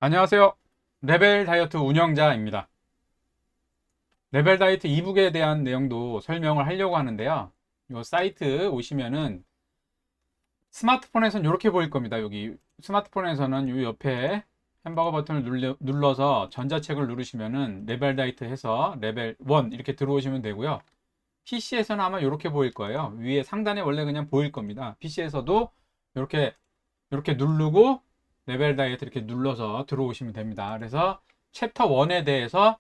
안녕하세요. 레벨 다이어트 운영자입니다. 레벨 다이어트 이북에 대한 내용도 설명을 하려고 하는데요. 이 사이트 오시면은 스마트폰에서는 이렇게 보일 겁니다. 여기 스마트폰에서는 이 옆에 햄버거 버튼을 눌러서 전자책을 누르시면은 레벨 다이어트 해서 레벨 1 이렇게 들어오시면 되고요. PC에서는 아마 이렇게 보일 거예요. 위에 상단에 원래 그냥 보일 겁니다. PC에서도 이렇게 누르고 레벨 다이어트 이렇게 눌러서 들어오시면 됩니다. 그래서 챕터 1에 대해서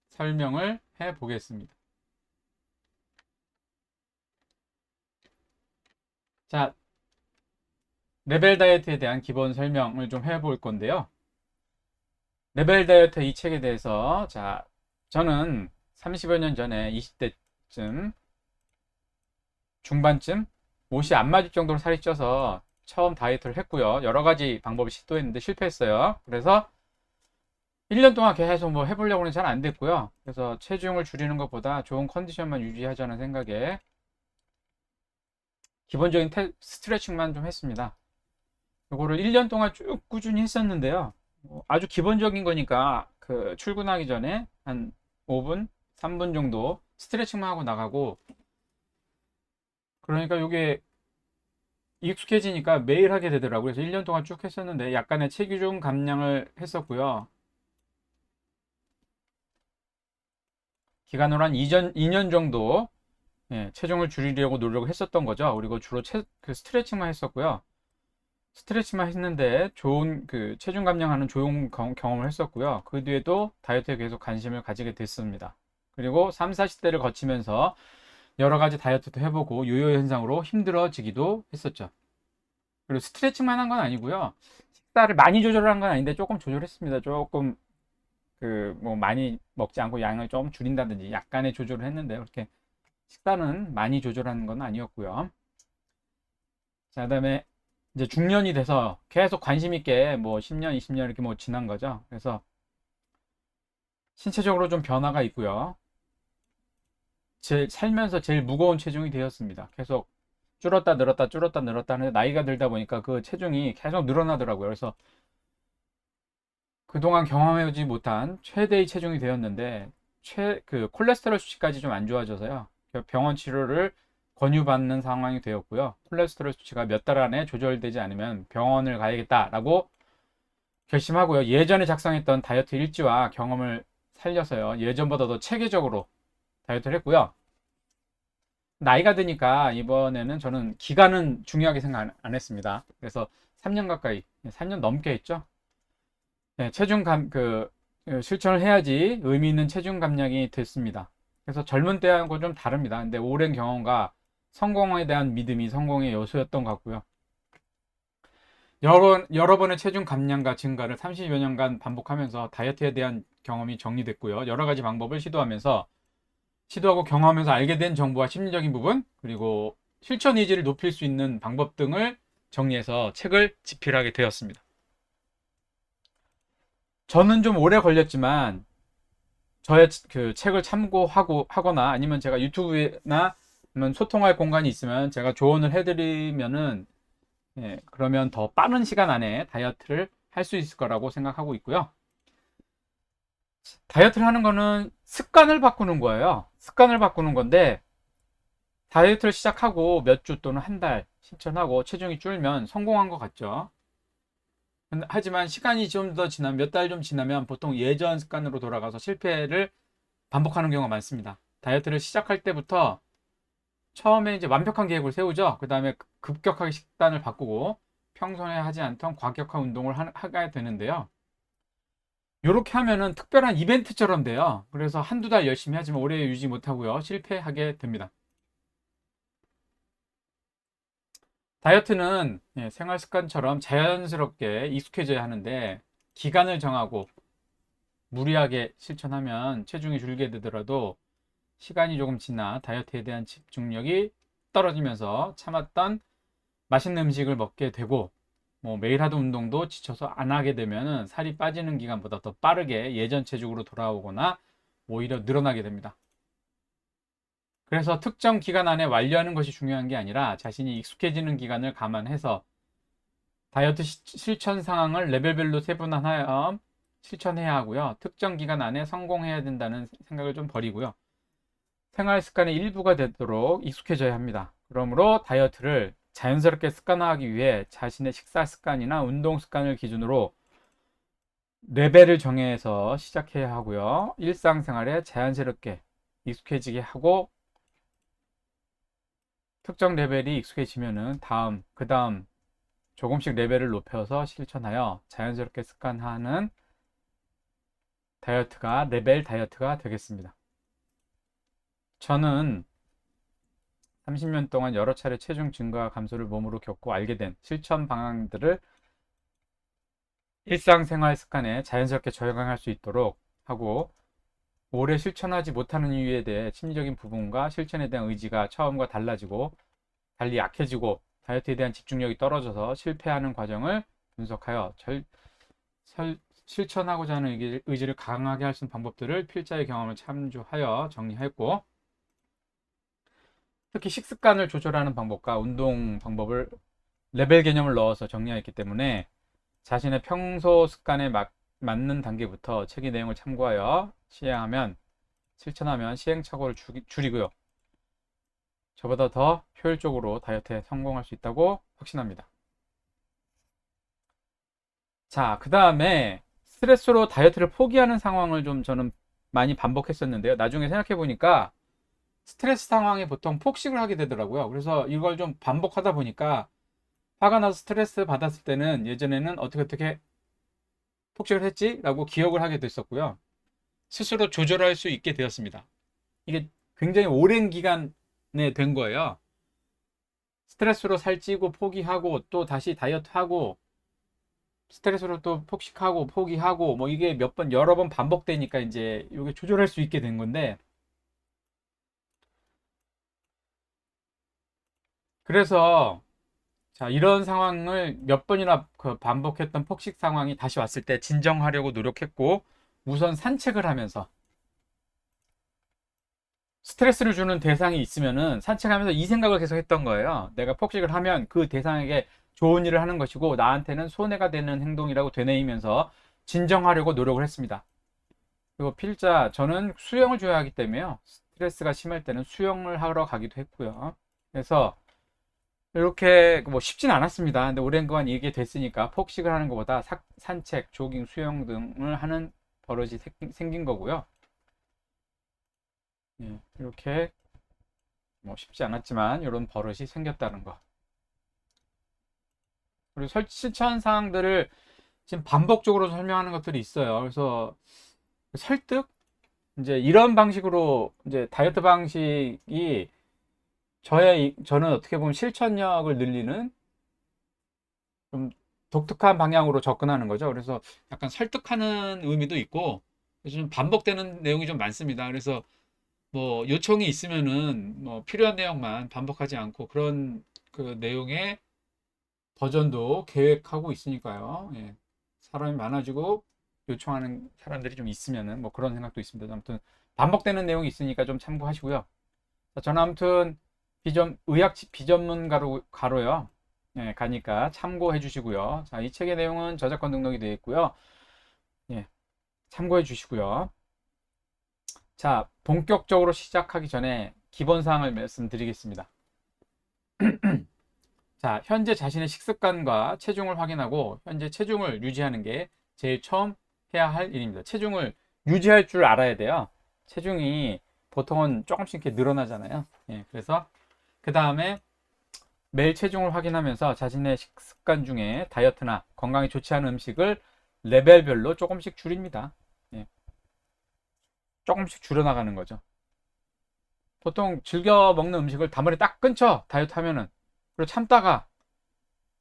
설명을 해 보겠습니다. 자, 레벨 다이어트에 대한 기본 설명을 좀 해 볼 건데요. 레벨 다이어트 이 책에 대해서 저는 30여 년 전에 20대쯤 중반쯤 옷이 안 맞을 정도로 살이 쪄서 처음 다이어트를 했고요. 여러 가지 방법을 시도했는데 실패했어요. 그래서 1년 동안 계속 뭐 해보려고는 잘 안 됐고요. 그래서 체중을 줄이는 것보다 좋은 컨디션만 유지하자는 생각에 기본적인 스트레칭만 좀 했습니다. 이거를 1년 동안 쭉 꾸준히 했었는데요. 아주 기본적인 거니까 그 출근하기 전에 한 5분, 3분 정도 스트레칭만 하고 나가고, 그러니까 이게 익숙해지니까 매일 하게 되더라고요. 그래서 1년 동안 쭉 했었는데 약간의 체기중 감량을 했었고요. 기간으로 한 2년 정도 체중을 줄이려고 노력을 했었던 거죠. 그리고 주로 그 스트레칭만 했었고요. 스트레칭만 했는데 좋은 그 체중 감량하는 좋은 경험을 했었고요. 그 뒤에도 다이어트에 계속 관심을 가지게 됐습니다. 그리고 3, 40대를 거치면서 여러 가지 다이어트도 해보고 요요 현상으로 힘들어지기도 했었죠. 그리고 스트레칭만 한 건 아니고요. 식사를 많이 조절한 건 아닌데 조금 조절했습니다. 조금 그 뭐 많이 먹지 않고 양을 좀 줄인다든지 약간의 조절을 했는데 그렇게 식단은 많이 조절하는 건 아니었고요. 자, 그다음에 이제 중년이 돼서 계속 관심 있게 뭐 10년, 20년 이렇게 뭐 지난 거죠. 그래서 신체적으로 좀 변화가 있고요. 살면서 제일 무거운 체중이 되었습니다. 계속 줄었다 늘었다 줄었다 늘었다 하는데 나이가 들다 보니까 그 체중이 계속 늘어나더라고요. 그래서 그동안 경험해보지 못한 최대의 체중이 되었는데 그 콜레스테롤 수치까지 좀 안 좋아져서요. 병원 치료를 권유받는 상황이 되었고요. 콜레스테롤 수치가 몇 달 안에 조절되지 않으면 병원을 가야겠다라고 결심하고요. 예전에 작성했던 다이어트 일지와 경험을 살려서요. 예전보다 더 체계적으로 다이어트를 했고요. 나이가 드니까 이번에는 저는 기간은 중요하게 생각 안 했습니다. 그래서 3년 가까이, 3년 넘게 했죠. 실천을 해야지 의미 있는 체중 감량이 됐습니다. 그래서 젊은 때하고 좀 다릅니다. 근데 오랜 경험과 성공에 대한 믿음이 성공의 요소였던 것 같고요. 여러 번의 체중 감량과 증가를 30여 년간 반복하면서 다이어트에 대한 경험이 정리됐고요. 여러 가지 방법을 시도하고 경험하면서 알게 된 정보와 심리적인 부분, 그리고 실천 의지를 높일 수 있는 방법 등을 정리해서 책을 집필하게 되었습니다. 저는 좀 오래 걸렸지만 저의 그 책을 하거나 아니면 제가 유튜브나 아니면 소통할 공간이 있으면 제가 조언을 해드리면은 그러면 더 빠른 시간 안에 다이어트를 할 수 있을 거라고 생각하고 있고요. 다이어트를 하는 거는 습관을 바꾸는 거예요. 습관을 바꾸는 건데 다이어트를 시작하고 몇 주 또는 한 달 실천하고 체중이 줄면 성공한 것 같죠. 하지만 시간이 좀 더 지나면 몇 달 좀 지나면 보통 예전 습관으로 돌아가서 실패를 반복하는 경우가 많습니다. 다이어트를 시작할 때부터 처음에 이제 완벽한 계획을 세우죠. 그 다음에 급격하게 식단을 바꾸고 평소에 하지 않던 과격한 운동을 하게 되는데요. 이렇게 하면은 특별한 이벤트처럼 돼요. 그래서 한두 달 열심히 하지만 오래 유지 못하고요. 실패하게 됩니다. 다이어트는 생활 습관처럼 자연스럽게 익숙해져야 하는데 기간을 정하고 무리하게 실천하면 체중이 줄게 되더라도 시간이 조금 지나 다이어트에 대한 집중력이 떨어지면서 참았던 맛있는 음식을 먹게 되고 뭐 매일 하던 운동도 지쳐서 안 하게 되면 살이 빠지는 기간보다 더 빠르게 예전 체중으로 돌아오거나 오히려 늘어나게 됩니다. 그래서 특정 기간 안에 완료하는 것이 중요한 게 아니라 자신이 익숙해지는 기간을 감안해서 다이어트 실천 상황을 레벨별로 세분화하여 실천해야 하고요. 특정 기간 안에 성공해야 된다는 생각을 좀 버리고요. 생활 습관의 일부가 되도록 익숙해져야 합니다. 그러므로 다이어트를 자연스럽게 습관화하기 위해 자신의 식사 습관이나 운동 습관을 기준으로 레벨을 정해서 시작해야 하고요. 일상생활에 자연스럽게 익숙해지게 하고 특정 레벨이 익숙해지면은 그 다음 조금씩 레벨을 높여서 실천하여 자연스럽게 습관화하는 다이어트가 레벨 다이어트가 되겠습니다. 저는 30년 동안 여러 차례 체중 증가 감소를 몸으로 겪고 알게 된 실천 방향들을 일상생활 습관에 자연스럽게 적용할 수 있도록 하고 오래 실천하지 못하는 이유에 대해 심리적인 부분과 실천에 대한 의지가 처음과 달리 약해지고 다이어트에 대한 집중력이 떨어져서 실패하는 과정을 분석하여 실천하고자 하는 의지를 강하게 할 수 있는 방법들을 필자의 경험을 참조하여 정리했고 특히 식습관을 조절하는 방법과 운동 방법을 레벨 개념을 넣어서 정리했기 때문에 자신의 평소 습관에 맞는 단계부터 책의 내용을 참고하여 실천하면 시행착오를 줄이고요. 저보다 더 효율적으로 다이어트에 성공할 수 있다고 확신합니다. 자, 그 다음에 스트레스로 다이어트를 포기하는 상황을 좀 저는 많이 반복했었는데요. 나중에 생각해 보니까 스트레스 상황에 보통 폭식을 하게 되더라고요. 그래서 이걸 좀 반복하다 보니까 화가 나서 스트레스 받았을 때는 예전에는 어떻게 폭식을 했지? 라고 기억을 하게 됐었고요. 스스로 조절할 수 있게 되었습니다. 이게 굉장히 오랜 기간에 된 거예요. 스트레스로 살찌고 포기하고 또 다시 다이어트하고 스트레스로 또 폭식하고 포기하고 뭐 이게 여러 번 반복되니까 이제 이게 조절할 수 있게 된 건데 그래서 자, 이런 상황을 몇 번이나 반복했던 폭식 상황이 다시 왔을 때 진정하려고 노력했고 우선 산책을 하면서 스트레스를 주는 대상이 있으면은 산책하면서 이 생각을 계속 했던 거예요. 내가 폭식을 하면 그 대상에게 좋은 일을 하는 것이고 나한테는 손해가 되는 행동이라고 되뇌이면서 진정하려고 노력을 했습니다. 그리고 필자 저는 수영을 좋아하기 때문에요. 스트레스가 심할 때는 수영을 하러 가기도 했고요. 그래서 이렇게 뭐 쉽진 않았습니다. 근데 오랜 기간 이게 됐으니까 폭식을 하는 것보다 산책, 조깅, 수영 등을 하는 버릇이 생긴 거고요. 예, 이렇게 뭐 쉽지 않았지만 이런 버릇이 생겼다는 거. 그리고 실천 사항들을 지금 반복적으로 설명하는 것들이 있어요. 그래서 설득 이제 이런 방식으로 이제 다이어트 방식이 저는 어떻게 보면 실천력을 늘리는 좀 독특한 방향으로 접근하는 거죠. 그래서 약간 설득하는 의미도 있고 좀 반복되는 내용이 좀 많습니다. 그래서 뭐 요청이 있으면은 뭐 필요한 내용만 반복하지 않고 그런 그 내용의 버전도 계획하고 있으니까요. 예. 사람이 많아지고 요청하는 사람들이 좀 있으면은 뭐 그런 생각도 있습니다. 아무튼 반복되는 내용이 있으니까 좀 참고하시고요. 자, 저는 아무튼 의학 비전문가로요. 예, 가니까 참고해 주시고요. 자, 이 책의 내용은 저작권 등록이 되어 있고요. 예, 참고해 주시고요. 자, 본격적으로 시작하기 전에 기본 사항을 말씀드리겠습니다. 자, 현재 자신의 식습관과 체중을 확인하고 현재 체중을 유지하는 게 제일 처음 해야 할 일입니다. 체중을 유지할 줄 알아야 돼요. 체중이 보통은 조금씩 이렇게 늘어나잖아요. 예, 그래서 그 다음에 매일 체중을 확인하면서 자신의 식습관 중에 다이어트나 건강에 좋지 않은 음식을 레벨별로 조금씩 줄입니다. 예, 조금씩 줄여나가는 거죠. 보통 즐겨 먹는 음식을 단번에 딱 끊죠. 다이어트 하면은. 그리고 참다가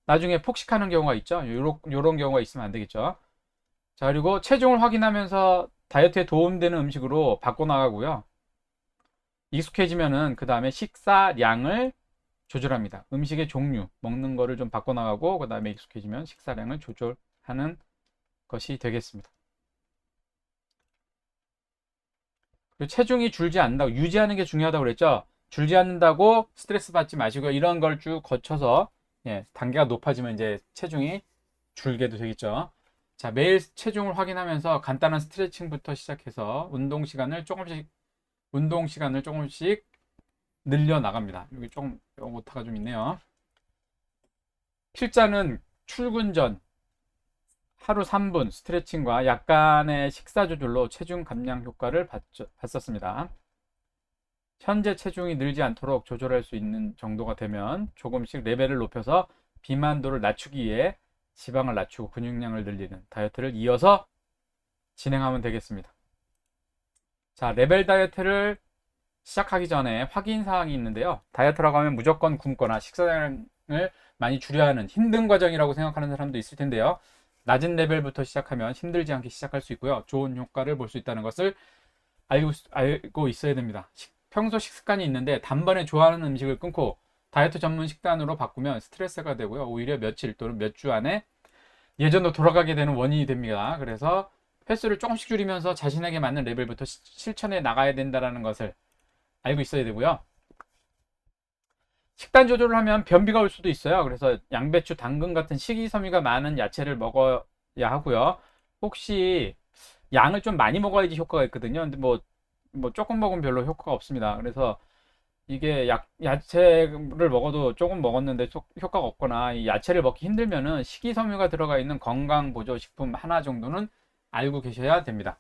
나중에 폭식하는 경우가 있죠. 요런 경우가 있으면 안 되겠죠. 자, 그리고 체중을 확인하면서 다이어트에 도움되는 음식으로 바꿔나가고요. 익숙해지면은 그 다음에 식사량을 조절합니다. 음식의 종류, 먹는 거를 좀 바꿔나가고 그 다음에 익숙해지면 식사량을 조절하는 것이 되겠습니다. 그리고 체중이 줄지 않는다고 유지하는 게 중요하다고 그랬죠. 줄지 않는다고 스트레스 받지 마시고 이런 걸 쭉 거쳐서 예, 단계가 높아지면 이제 체중이 줄게도 되겠죠. 자, 매일 체중을 확인하면서 간단한 스트레칭부터 시작해서 운동 시간을 조금씩 늘려 나갑니다. 여기 조금 오타가 좀 있네요. 필자는 출근 전 하루 3분 스트레칭과 약간의 식사 조절로 체중 감량 효과를 봤었습니다. 현재 체중이 늘지 않도록 조절할 수 있는 정도가 되면 조금씩 레벨을 높여서 비만도를 낮추기 위해 지방을 낮추고 근육량을 늘리는 다이어트를 이어서 진행하면 되겠습니다. 자, 레벨 다이어트를 시작하기 전에 확인 사항이 있는데요. 다이어트라고 하면 무조건 굶거나 식사량을 많이 줄여야 하는 힘든 과정이라고 생각하는 사람도 있을 텐데요. 낮은 레벨부터 시작하면 힘들지 않게 시작할 수 있고요. 좋은 효과를 볼 수 있다는 것을 알고 있어야 됩니다. 평소 식습관이 있는데 단번에 좋아하는 음식을 끊고 다이어트 전문 식단으로 바꾸면 스트레스가 되고요. 오히려 며칠 또는 몇 주 안에 예전으로 돌아가게 되는 원인이 됩니다. 그래서 횟수를 조금씩 줄이면서 자신에게 맞는 레벨부터 실천해 나가야 된다는 것을 알고 있어야 되고요. 식단 조절을 하면 변비가 올 수도 있어요. 그래서 양배추, 당근 같은 식이섬유가 많은 야채를 먹어야 하고요. 혹시 양을 좀 많이 먹어야지 효과가 있거든요. 근데 뭐 조금 먹으면 별로 효과가 없습니다. 그래서 이게 야채를 먹어도 조금 먹었는데 효과가 없거나 이 야채를 먹기 힘들면은 식이섬유가 들어가 있는 건강보조식품 하나 정도는 알고 계셔야 됩니다.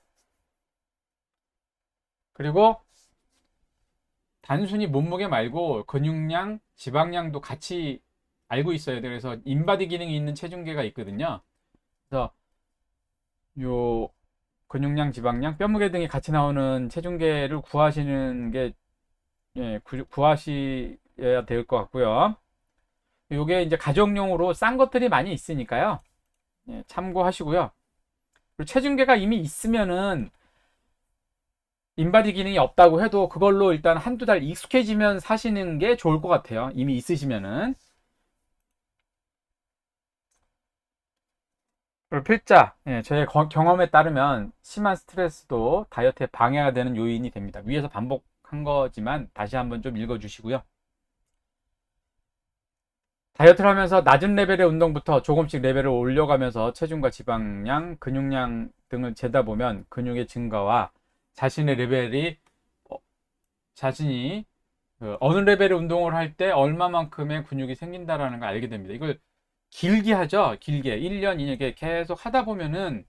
그리고 단순히 몸무게 말고 근육량, 지방량도 같이 알고 있어야 돼요. 그래서 인바디 기능이 있는 체중계가 있거든요. 그래서 요 근육량, 지방량, 뼈무게 등이 같이 나오는 체중계를 구하시는 게 구하셔야 될 것 같고요. 요게 이제 가정용으로 싼 것들이 많이 있으니까요. 참고하시고요. 그리고 체중계가 이미 있으면은 인바디 기능이 없다고 해도 그걸로 일단 한두 달 익숙해지면 사시는 게 좋을 것 같아요. 이미 있으시면은. 그리고 필자, 저의 경험에 따르면 심한 스트레스도 다이어트에 방해가 되는 요인이 됩니다. 위에서 반복한 거지만 다시 한번 좀 읽어주시고요. 다이어트를 하면서 낮은 레벨의 운동부터 조금씩 레벨을 올려가면서 체중과 지방량, 근육량 등을 재다 보면 근육의 증가와 자신의 레벨이 자신이 어느 레벨의 운동을 할 때 얼마만큼의 근육이 생긴다라는 걸 알게 됩니다. 이걸 길게 하죠. 길게 1년, 2년 이렇게 계속 하다 보면은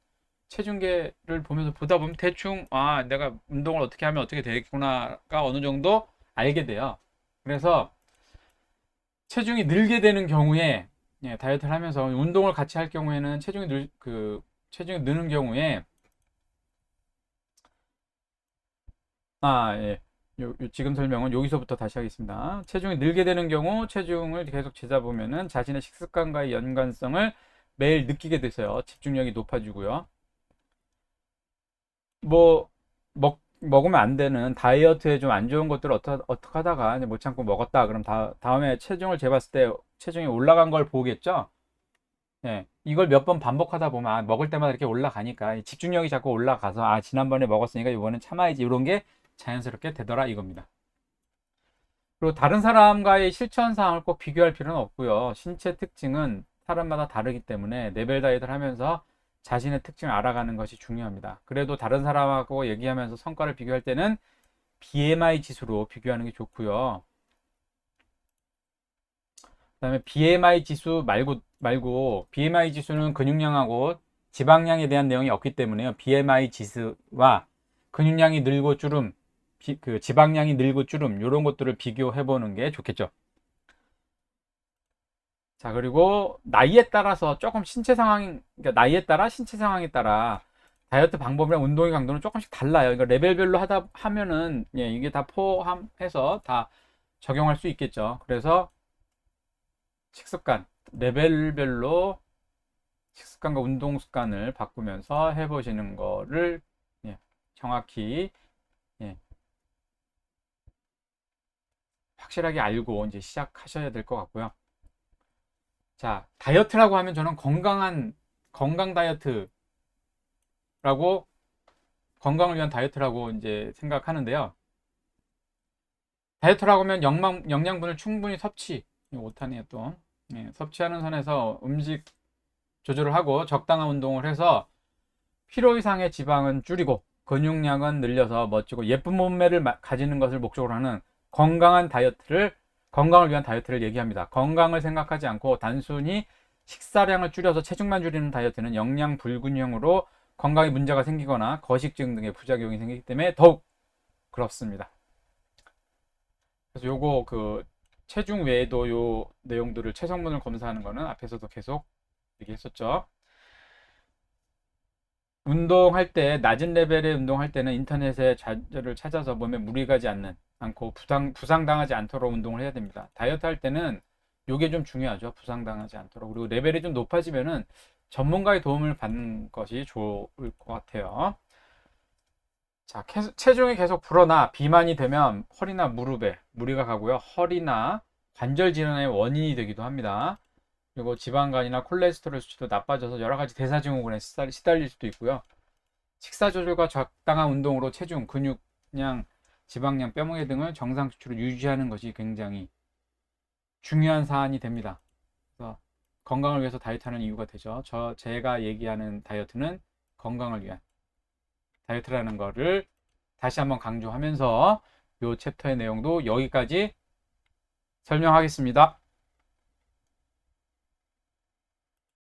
체중계를 보면서 보다 보면 대충 내가 운동을 어떻게 하면 어떻게 되겠구나가 어느 정도 알게 돼요. 그래서 체중이 늘게 되는 경우에 다이어트를 하면서 운동을 같이 할 경우에는 체중이 느는 경우에 예. 지금 설명은 여기서부터 다시 하겠습니다. 체중이 늘게 되는 경우 체중을 계속 재자보면은 자신의 식습관과의 연관성을 매일 느끼게 돼서요. 집중력이 높아지고요. 먹으면 안 되는 다이어트에 좀 안 좋은 것들을 어떻게 하다가 못 참고 먹었다. 그럼 다음에 체중을 재봤을 때 체중이 올라간 걸 보겠죠? 이걸 몇 번 반복하다 보면 먹을 때마다 이렇게 올라가니까 집중력이 자꾸 올라가서 지난번에 먹었으니까 이번엔 참아야지 이런 게 자연스럽게 되더라 이겁니다. 그리고 다른 사람과의 실천 사항을 꼭 비교할 필요는 없고요. 신체 특징은 사람마다 다르기 때문에 레벨 다이어트를 하면서 자신의 특징을 알아가는 것이 중요합니다. 그래도 다른 사람하고 얘기하면서 성과를 비교할 때는 BMI 지수로 비교하는 게 좋고요. 그다음에 BMI 지수 말고 BMI 지수는 근육량하고 지방량에 대한 내용이 없기 때문에요. BMI 지수와 근육량이 늘고 줄음, 지방량이 늘고 줄음 이런 것들을 비교해 보는 게 좋겠죠. 자, 그리고 나이에 따라서 조금 그러니까 나이에 따라 신체 상황에 따라 다이어트 방법이랑 운동의 강도는 조금씩 달라요. 그러니까 레벨별로 하면은 이게 다 포함해서 다 적용할 수 있겠죠. 그래서 식습관 레벨별로 식습관과 운동 습관을 바꾸면서 해보시는 거를 정확히 확실하게 알고 이제 시작하셔야 될 것 같고요. 자, 다이어트라고 하면 저는 건강 다이어트라고 건강을 위한 다이어트라고 이제 생각하는데요. 다이어트라고 하면 영양분을 충분히 오타네요 또. 섭취하는 선에서 조절을 하고 적당한 운동을 해서 필요 이상의 지방은 줄이고 근육량은 늘려서 멋지고 예쁜 몸매를 가지는 것을 목적으로 하는 건강을 위한 다이어트를 얘기합니다. 건강을 생각하지 않고 단순히 식사량을 줄여서 체중만 줄이는 다이어트는 영양 불균형으로 건강에 문제가 생기거나 거식증 등의 부작용이 생기기 때문에 더욱 그렇습니다. 그래서 요거 체중 외에도 요 내용들을 체성분을 검사하는 거는 앞에서도 계속 얘기했었죠. 운동할 때 낮은 레벨의 운동할 때는 인터넷에 자료를 찾아서 몸에 무리 가지 않고 부상당하지 않도록 운동을 해야 됩니다. 다이어트 할 때는 요게 좀 중요하죠. 부상당하지 않도록. 그리고 레벨이 좀 높아지면은 전문가의 도움을 받는 것이 좋을 것 같아요. 자, 체중이 계속 불어나 비만이 되면 허리나 무릎에 무리가 가고요. 허리나 관절 질환의 원인이 되기도 합니다. 그리고 지방간이나 콜레스테롤 수치도 나빠져서 여러 가지 대사증후군에 시달릴 수도 있고요. 식사 조절과 적당한 운동으로 체중, 근육량, 지방량, 뼈무게 등을 정상 수치로 유지하는 것이 굉장히 중요한 사안이 됩니다. 그래서 건강을 위해서 다이어트하는 이유가 되죠. 제가 얘기하는 다이어트는 건강을 위한 다이어트라는 거를 다시 한번 강조하면서 이 챕터의 내용도 여기까지 설명하겠습니다.